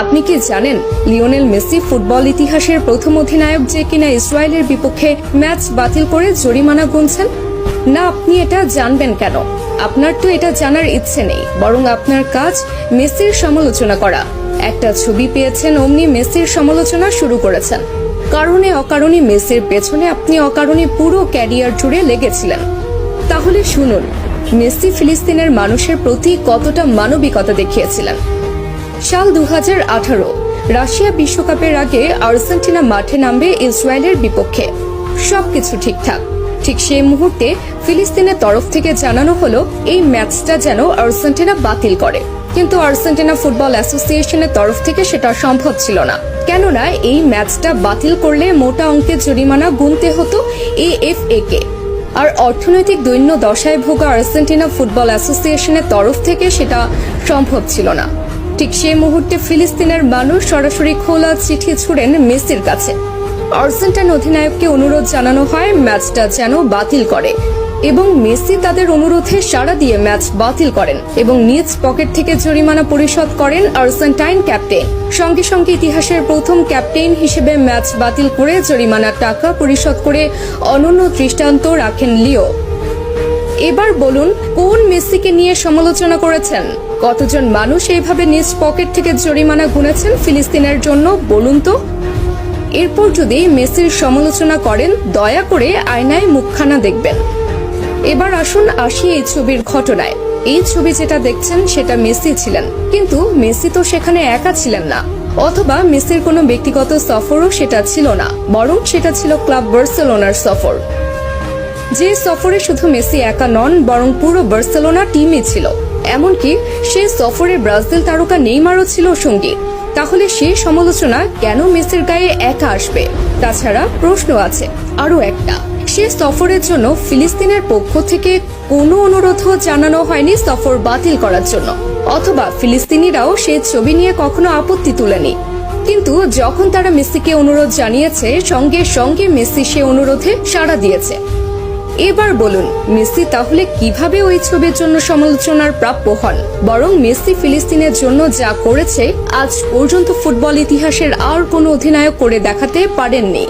আপনি কি জানেন লিওনেল মেসি ফুটবল ইতিহাসের প্রথম অধিনায়ক যে কিনা ইসরায়েলের বিপক্ষে ম্যাচ বাতিল করে জরিমানা গুনছেন? না, আপনি এটা জানবেন কেন? আপনার তো এটা জানার ইচ্ছে নেই, বরং আপনার কাজ মেসির সমালোচনা করা। একটা ছবি পেয়েছেন, অমনি মেসির সমালোচনা শুরু করেছেন। কারণে অকারণে মেসির পেছনে আপনি অকারণে পুরো ক্যারিয়ার জুড়ে লেগেছিলেন। তাহলে শুনুন, মেসি ফিলিস্তিনের মানুষের প্রতি কতটা মানবিকতা দেখিয়েছিলেন। সাল 2018 রাশিয়া বিশ্বকাপের আগে আর্জেন্টিনা মাঠে নামবে ইসরায়েলের বিপক্ষে। সবকিছু ঠিকঠাক। ঠিক সেই মুহূর্তে ফিলিস্তিনের তরফ থেকে জানানো হলো এই ম্যাচটা যেন আর্জেন্টিনা বাতিল করে, কিন্তু আর্জেন্টিনা ফুটবল অ্যাসোসিয়েশনের তরফ থেকে সেটা সম্ভব ছিল না। কেননা এই ম্যাচটা বাতিল করলে মোটা অঙ্কের জরিমানা গুনতে হতো AFA কে, আর অর্থনৈতিক দৈন্য দশায় ভোগা আর্জেন্টিনা ফুটবল অ্যাসোসিয়েশনের তরফ থেকে সেটা সম্ভব ছিল না। ঠিক সেই মুহূর্তে ফিলিস্তিনের মানুষ সরাসরি খোলা চিঠি ছুড়েন মেসির কাছে। আর্জেন্টাইন অধিনায়ককে অনুরোধ জানানো হয় ম্যাচটা যেন বাতিল করে, এবং মেসি তাদের অনুরোধে সাড়া দিয়ে ম্যাচ বাতিল করেন এবং নিজ পকেট থেকে জরিমানা পরিশোধ করেন আর্জেন্টাইন ক্যাপ্টেন। সঙ্গে সঙ্গে ইতিহাসের প্রথম ক্যাপ্টেন হিসেবে ম্যাচ বাতিল করে জরিমানার টাকা পরিশোধ করে অনন্য দৃষ্টান্ত রাখেন লিও। এবার বলুন, কোন মেসিকে নিয়ে সমালোচনা করেছেন? কতজন মানুষ এইভাবে নিজ পকেট থেকে জরিমানা গুনেছেন ফিলিস্তিনের জন্য, বলুন তো? এরপর যদি মেসির সমালোচনা করেন, দয়া করে আয়নায় মুখখানা দেখবেন। এবার আসি এই ছবির ঘটনায়। এই ছবি যেটা দেখছেন সেটা মেসি ছিলেন, কিন্তু মেসি তো সেখানে একা ছিলেন না, অথবা মেসির কোনো ব্যক্তিগত সফরও সেটা ছিল না, বরং সেটা ছিল ক্লাব বার্সেলোনার সফর। যে সফরে শুধু মেসি একা নন, বরং পুরো বার্সেলোনা টিমই ছিল। এমনকি সেই সফরে ব্রাজিল তারকা নেইমারও ছিল সঙ্গী। তাহলে সেই সমালোচনা কেন মেসির গায়ে একা আসবে? তাছাড়া প্রশ্ন আছে আরো একটা, সে সফরের জন্য ফিলিস্তিনের পক্ষ থেকে কোনো অনুরোধও জানানো হয়নি সফর বাতিল করার জন্য, অথবা ফিলিস্তিনিরাও সেই ছবি নিয়ে কখনো আপত্তি তুলেনি। কিন্তু যখন তারা মেসিকে অনুরোধ জানিয়েছে, সঙ্গে সঙ্গে মেসি সে অনুরোধে সাড়া দিয়েছে। এবার বলুন, মেসি তাহলে কিভাবে ওই ছবির জন্য সমালোচনার প্রাপ্য হন? বরং মেসি ফিলিস্তিনের জন্য যা করেছে আজ পর্যন্ত ফুটবল ইতিহাসের আর কোনো অধিনায়ক করে দেখাতে পারেননি।